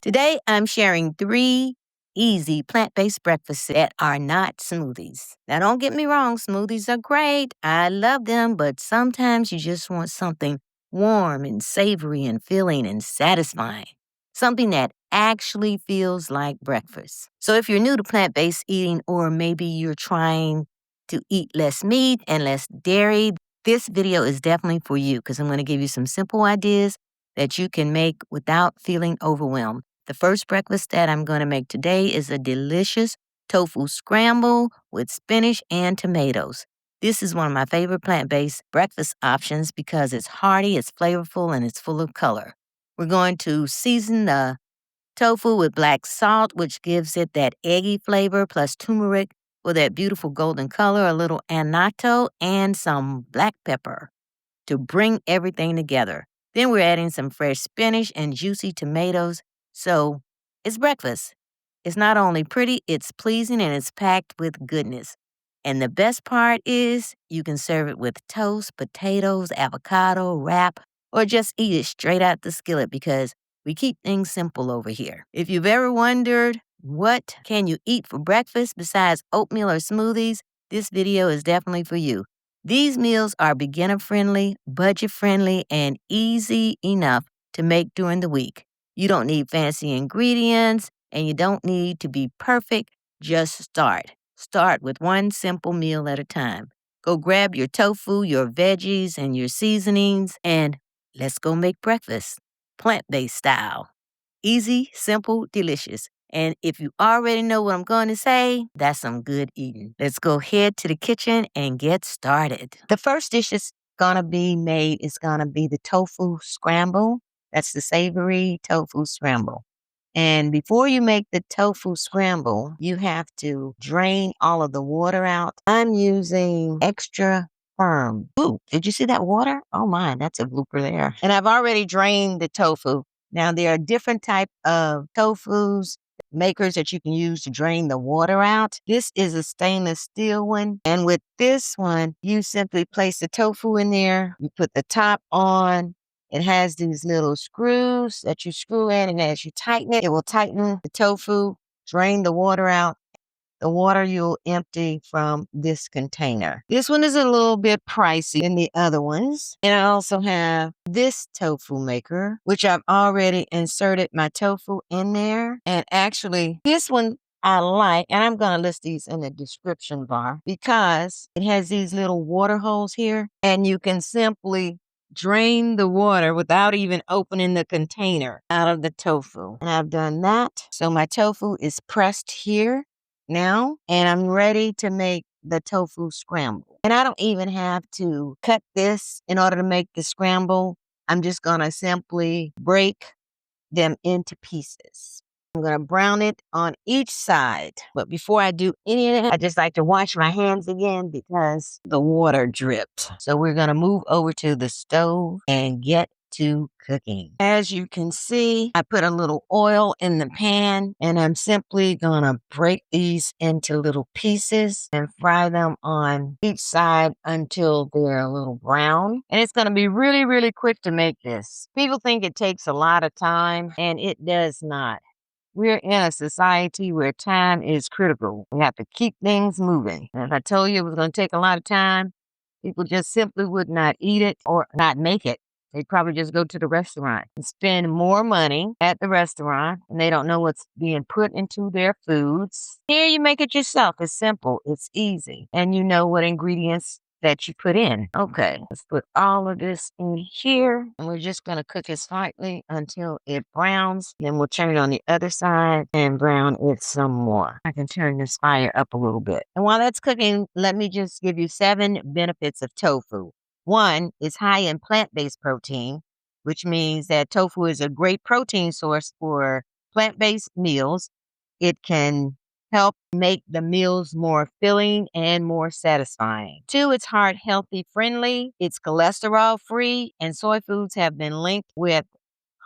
Today, I'm sharing 3 easy plant-based breakfasts that are not smoothies. Now, don't get me wrong, smoothies are great. I love them, but sometimes you just want something warm and savory and filling and satisfying. Something that actually feels like breakfast. So if you're new to plant-based eating, or maybe you're trying to eat less meat and less dairy, this video is definitely for you because I'm going to give you some simple ideas that you can make without feeling overwhelmed. The first breakfast that I'm going to make today is a delicious tofu scramble with spinach and tomatoes. This is one of my favorite plant-based breakfast options because it's hearty, it's flavorful, and it's full of color. We're going to season the tofu with black salt, which gives it that eggy flavor, plus turmeric for that beautiful golden color, a little annatto, and some black pepper to bring everything together. Then we're adding some fresh spinach and juicy tomatoes. So it's breakfast. It's not only pretty, it's pleasing, and it's packed with goodness. And the best part is you can serve it with toast, potatoes, avocado, wrap, or just eat it straight out the skillet because we keep things simple over here. If you've ever wondered what can you eat for breakfast besides oatmeal or smoothies, this video is definitely for you. These meals are beginner-friendly, budget-friendly, and easy enough to make during the week. You don't need fancy ingredients, and you don't need to be perfect. Just start. Start with one simple meal at a time. Go grab your tofu, your veggies, and your seasonings, and let's go make breakfast. Plant-based style. Easy, simple, delicious. And if you already know what I'm going to say, that's some good eating. Let's go head to the kitchen and get started. The first dish is going to be made is going to be the tofu scramble. That's the savory tofu scramble. And before you make the tofu scramble, you have to drain all of the water out. I'm using extra firm. Ooh, did you see that water? Oh my, that's a blooper there. And I've already drained the tofu. Now, there are different type of tofus makers that you can use to drain the water out. This is a stainless steel one. And with this one, you simply place the tofu in there. You put the top on. It has these little screws that you screw in, and as you tighten it, it will tighten the tofu, drain the water out. The water you'll empty from this container. This one is a little bit pricey than the other ones. And I also have this tofu maker, which I've already inserted my tofu in there. And actually, this one I like, and I'm going to list these in the description bar because it has these little water holes here, and you can simply drain the water without even opening the container out of the tofu. And I've done that. So my tofu is pressed here now, and I'm ready to make the tofu scramble. And I don't even have to cut this in order to make the scramble. I'm just going to simply break them into pieces. I'm going to brown it on each side. But before I do any of that, I just like to wash my hands again because the water dripped. So we're going to move over to the stove and get to cooking. As you can see, I put a little oil in the pan, and I'm simply gonna break these into little pieces and fry them on each side until they're a little brown. And it's gonna be really, really quick to make this. People think it takes a lot of time, and it does not. We're in a society where time is critical. We have to keep things moving. And if I told you it was gonna take a lot of time, people just simply would not eat it or not make it. They'd probably just go to the restaurant and spend more money at the restaurant, and they don't know what's being put into their foods. Here, you make it yourself. It's simple. It's easy. And you know what ingredients that you put in. Okay, let's put all of this in here, and we're just going to cook it slightly until it browns. Then we'll turn it on the other side and brown it some more. I can turn this fire up a little bit. And while that's cooking, let me just give you 7 benefits of tofu. 1 is high in plant-based protein, which means that tofu is a great protein source for plant-based meals. It can help make the meals more filling and more satisfying. 2, it's heart healthy friendly. It's cholesterol free, and soy foods have been linked with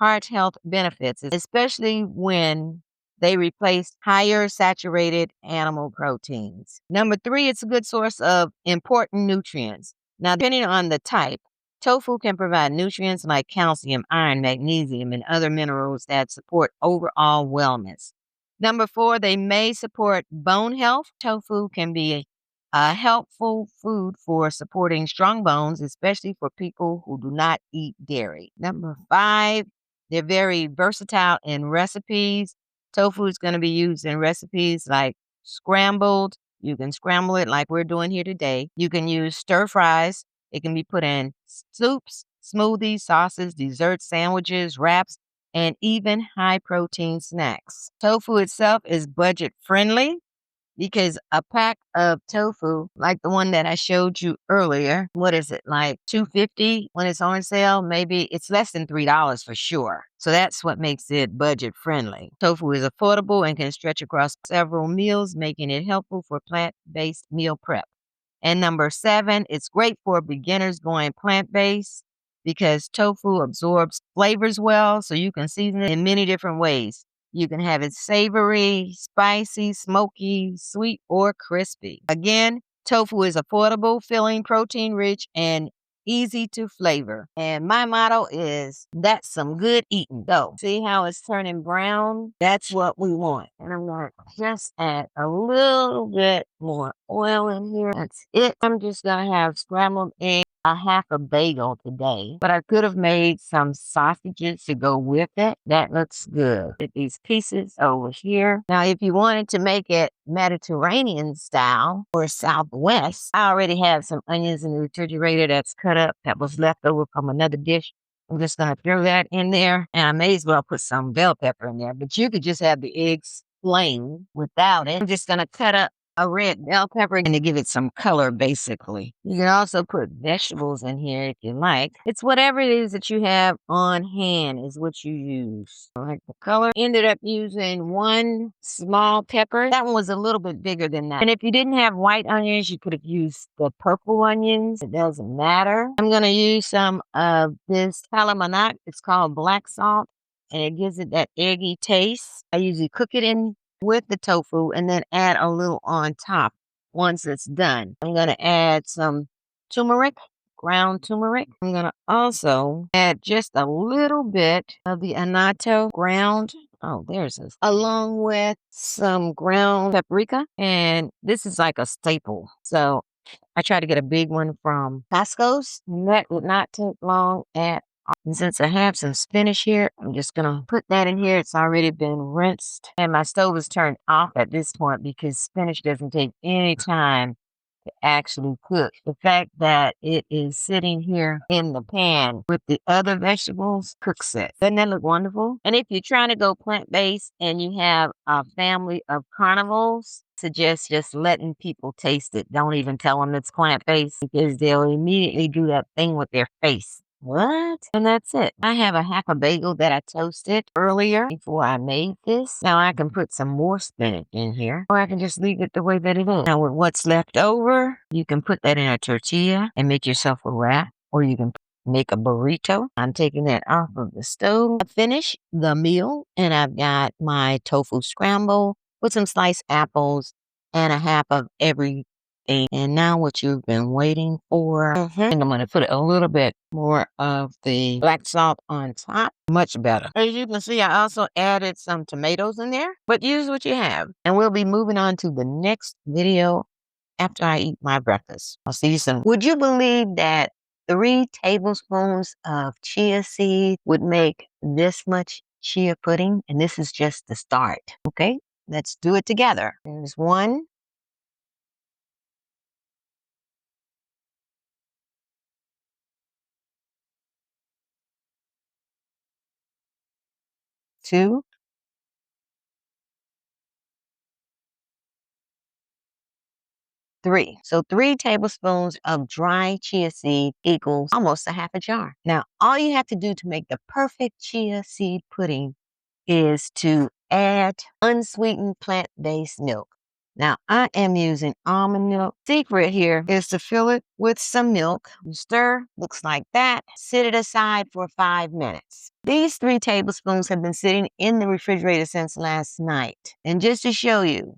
heart health benefits, especially when they replace higher saturated animal proteins. Number 3, it's a good source of important nutrients. Now, depending on the type, Tofu can provide nutrients like calcium, iron, magnesium, and other minerals that support overall wellness. Number four, they may support bone health. Tofu can be a helpful food for supporting strong bones, especially for people who do not eat dairy. Number five, they're very versatile in recipes. Tofu is going to be used in recipes like scrambled. You can scramble it like we're doing here today. You can use stir fries. It can be put in soups, smoothies, sauces, desserts, sandwiches, wraps, and even high protein snacks. Tofu itself is budget friendly because a pack of tofu, like the one that I showed you earlier, what is it, like $2.50 when it's on sale? Maybe it's less than $3 for sure. So that's what makes it budget friendly. Tofu is affordable and can stretch across several meals, making it helpful for plant-based meal prep. And number seven, it's great for beginners going plant-based because tofu absorbs flavors well, so you can season it in many different ways. You can have it savory, spicy, smoky, sweet, or crispy. Again, tofu is affordable, filling, protein rich, and easy to flavor. And my motto is that's some good eating. So, see how it's turning brown? That's what we want. And I'm going to just add a little bit more oil in here. That's it. I'm just going to have scrambled eggs. I have a bagel today, but I could have made some sausages to go with it. That looks good. Put these pieces over here. Now, if you wanted to make it Mediterranean style or Southwest, I already have some onions in the refrigerator that's cut up that was left over from another dish. I'm just going to throw that in there, and I may as well put some bell pepper in there, but you could just have the eggs plain without it. I'm just going to cut up a red bell pepper and to give it some color, basically. You can also put vegetables in here if you like. It's whatever it is that you have on hand is what you use. I like the color. Ended up using one small pepper. That one was a little bit bigger than that. And if you didn't have white onions, you could have used the purple onions. It doesn't matter. I'm going to use some of this calamanach. It's called black salt, and it gives it that eggy taste. I usually cook it in with the tofu and then add a little on top once it's done. I'm going to add some turmeric, ground turmeric. I'm going to also add just a little bit of the annatto ground. Oh, there's this. Along with some ground paprika. And this is like a staple. So I try to get a big one from Costco's. And that would not take long at all. And since I have some spinach here, I'm just going to put that in here. It's already been rinsed. And my stove is turned off at this point because spinach doesn't take any time to actually cook. The fact that it is sitting here in the pan with the other vegetables cooks it. Doesn't that look wonderful? And if you're trying to go plant-based and you have a family of carnivores, suggest just letting people taste it. Don't even tell them it's plant-based because they'll immediately do that thing with their face. What? And that's it. I have a half a bagel that I toasted earlier before I made this. Now I can put some more spinach in here, or I can just leave it the way that it is. Now with what's left over, you can put that in a tortilla and make yourself a wrap, or you can make a burrito. I'm taking that off of the stove. I finished the meal and I've got my tofu scramble with some sliced apples and a half of everything. And now what you've been waiting for, and I'm going to put a little bit more of the black salt on top. Much better. As you can see, I also added some tomatoes in there, but use what you have. And we'll be moving on to the next video after I eat my breakfast. I'll see you soon. Would you believe that 3 tablespoons of chia seed would make this much chia pudding? And this is just the start. Okay, let's do it together. There's 1. 2, 3. So 3 tablespoons of dry chia seed equals almost a half a jar. Now, all you have to do to make the perfect chia seed pudding is to add unsweetened plant-based milk. Now, I am using almond milk. Secret here is to fill it with some milk. You stir, looks like that. Sit it aside for 5 minutes. These 3 tablespoons have been sitting in the refrigerator since last night. And just to show you,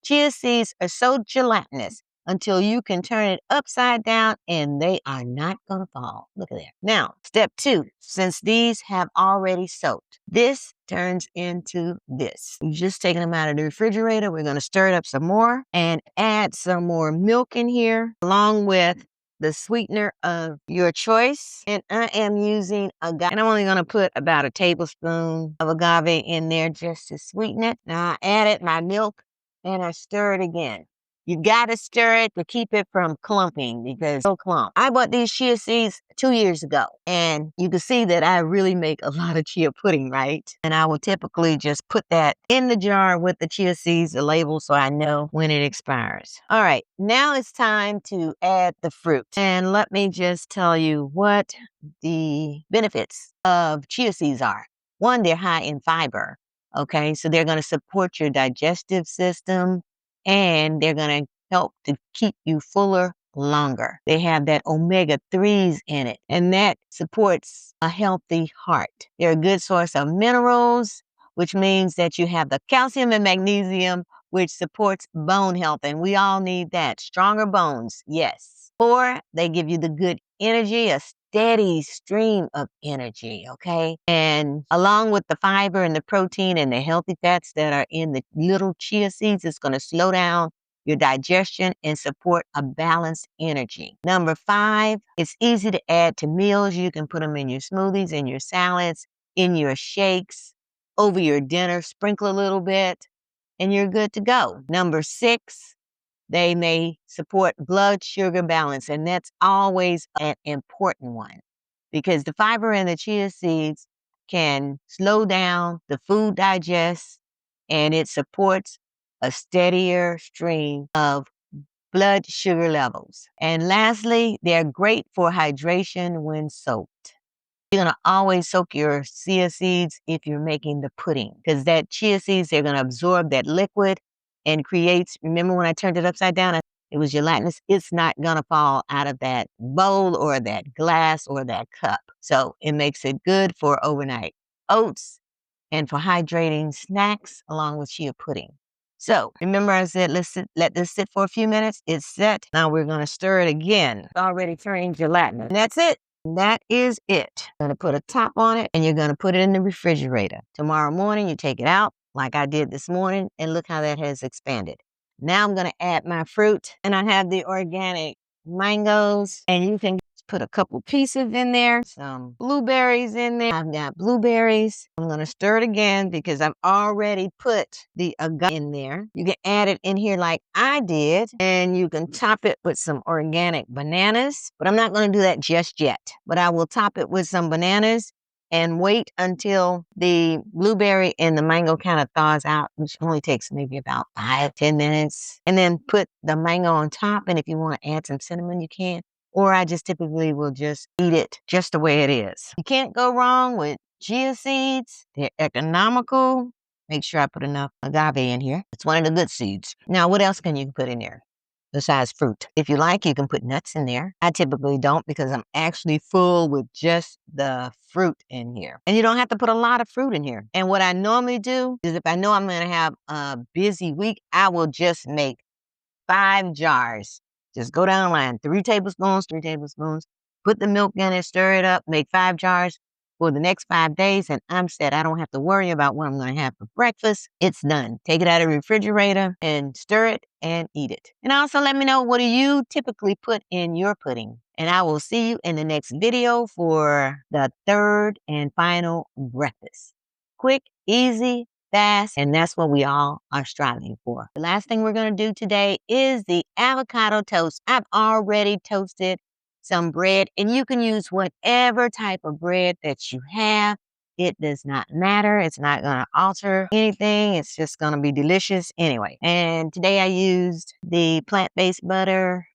chia seeds are so gelatinous until you can turn it upside down and they are not going to fall. Look at that. Now, step 2, since these have already soaked, this turns into this. We're just taking them out of the refrigerator. We're going to stir it up some more and add some more milk in here along with the sweetener of your choice. And I am using agave. And I'm only going to put about a tablespoon of agave in there just to sweeten it. Now I added my milk and I stir it again. You got to stir it to keep it from clumping because it'll clump. I bought these chia seeds 2 years ago, and you can see that I really make a lot of chia pudding, right? And I will typically just put that in the jar with the chia seeds, the label, so I know when it expires. All right, now it's time to add the fruit. And let me just tell you what the benefits of chia seeds are. One, they're high in fiber. Okay, so they're going to support your digestive system, and they're going to help to keep you fuller longer. They have that omega-3s in it, and that supports a healthy heart. They're a good source of minerals, which means that you have the calcium and magnesium, which supports bone health, and we all need that. Stronger bones, yes. 4, they give you the good energy, a steady stream of energy, okay? And along with the fiber and the protein and the healthy fats that are in the little chia seeds, it's going to slow down your digestion and support a balanced energy. Number 5, it's easy to add to meals. You can put them in your smoothies, in your salads, in your shakes, over your dinner, sprinkle a little bit, and you're good to go. Number 6, they may support blood sugar balance, and that's always an important one because the fiber in the chia seeds can slow down the food digest, and it supports a steadier stream of blood sugar levels. And lastly, they're great for hydration when soaked. You're going to always soak your chia seeds if you're making the pudding because that chia seeds, they're going to absorb that liquid and creates, remember when I turned it upside down, it was gelatinous. It's not going to fall out of that bowl or that glass or that cup. So it makes it good for overnight oats and for hydrating snacks along with chia pudding. So remember I said, let this sit for a few minutes. It's set. Now we're going to stir it again. It's already turning gelatinous. And that's it. That is it. You're going to put a top on it and you're going to put it in the refrigerator. Tomorrow morning, you take it out like I did this morning and look how that has expanded. Now I'm going to add my fruit and I have the organic mangoes and you can put a couple pieces in there, some blueberries in there. I've got blueberries. I'm going to stir it again because I've already put the agave in there. You can add it in here like I did, and you can top it with some organic bananas, but I'm not going to do that just yet. But I will top it with some bananas and wait until the blueberry and the mango kind of thaws out, which only takes maybe about 5-10 minutes. And then put the mango on top, and if you want to add some cinnamon, you can. Or I just typically will just eat it just the way it is. You can't go wrong with chia seeds. They're economical. Make sure I put enough agave in here. It's one of the good seeds. Now, what else can you put in there besides fruit? If you like, you can put nuts in there. I typically don't because I'm actually full with just the fruit in here. And you don't have to put a lot of fruit in here. And what I normally do is if I know I'm going to have a busy week, I will just make 5 jars. Just go down the line, 3 tablespoons, put the milk in it, stir it up, make 5 jars for the next 5 days, and I'm set. I don't have to worry about what I'm going to have for breakfast. It's done. Take it out of the refrigerator and stir it and eat it. And also let me know, what do you typically put in your pudding? And I will see you in the next video for the 3rd and final breakfast. Quick, easy, fast, and that's what we all are striving for. The last thing we're going to do today is the avocado toast. I've already toasted some bread, and you can use whatever type of bread that you have. It does not matter. It's not going to alter anything. It's just going to be delicious anyway. And today I used the plant-based butter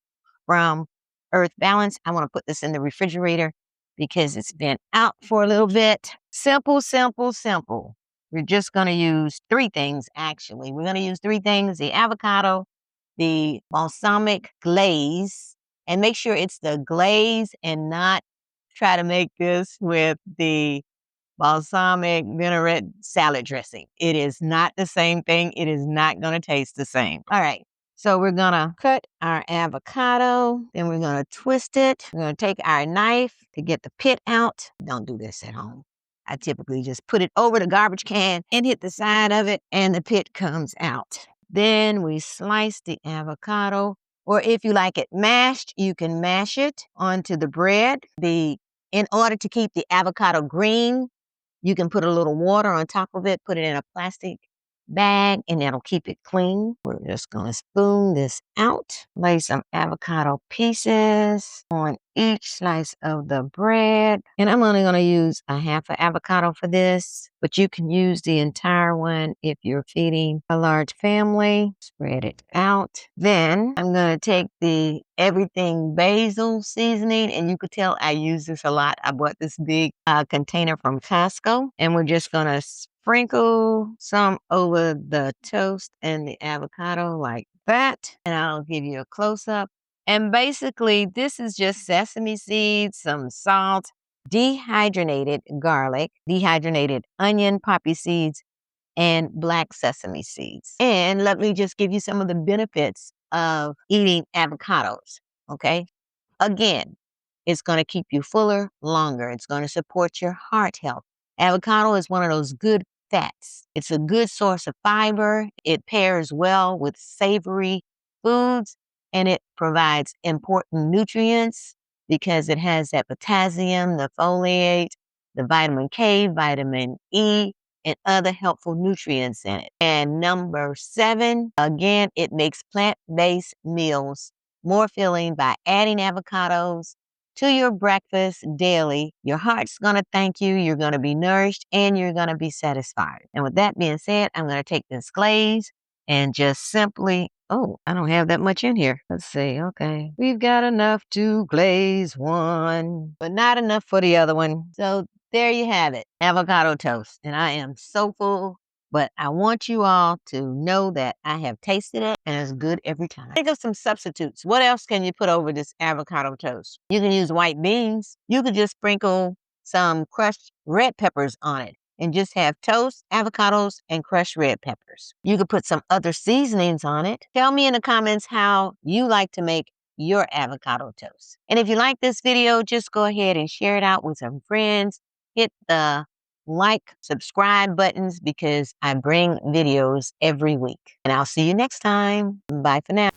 from Earth Balance. I want to put this in the refrigerator because it's been out for a little bit. Simple, simple, simple. We're just going to use 3 things, actually. We're going to use 3 things: the avocado, the balsamic glaze, and make sure it's the glaze and not try to make this with the balsamic vinaigrette salad dressing. It is not the same thing. It is not going to taste the same. All right. So we're gonna cut our avocado, then we're gonna twist it. We're gonna take our knife to get the pit out. Don't do this at home. I typically just put it over the garbage can and hit the side of it and the pit comes out. Then we slice the avocado, or if you like it mashed, you can mash it onto the bread. In order to keep the avocado green, you can put a little water on top of it, put it in a plastic bag, and that'll keep it clean. We're just gonna spoon this out, lay some avocado pieces on each slice of the bread. And I'm only gonna use a half an avocado for this, but you can use the entire one if you're feeding a large family. Spread it out. Then I'm gonna take the everything basil seasoning, and you could tell I use this a lot. I bought this big container from Costco, and we're just gonna sprinkle some over the toast and the avocado like that. And I'll give you a close-up. And basically, this is just sesame seeds, some salt, dehydrated garlic, dehydrated onion, poppy seeds, and black sesame seeds. And let me just give you some of the benefits of eating avocados, okay? Again, it's going to keep you fuller longer. It's going to support your heart health. Avocado is one of those good fats. It's a good source of fiber. It pairs well with savory foods, and it provides important nutrients because it has that potassium, the folate, the vitamin K, vitamin E, and other helpful nutrients in it. And number 7, again, it makes plant-based meals more filling by adding avocados to your breakfast daily. Your heart's going to thank you. You're going to be nourished and you're going to be satisfied. And with that being said, I'm going to take this glaze and just simply, oh, I don't have that much in here. Let's see. Okay. We've got enough to glaze one, but not enough for the other one. So there you have it. Avocado toast. And I am so full. But I want you all to know that I have tasted it and it's good every time. Think of some substitutes. What else can you put over this avocado toast? You can use white beans. You could just sprinkle some crushed red peppers on it and just have toast, avocados, and crushed red peppers. You could put some other seasonings on it. Tell me in the comments how you like to make your avocado toast. And if you like this video, just go ahead and share it out with some friends. Hit the like, subscribe buttons because I bring videos every week. And I'll see you next time. Bye for now.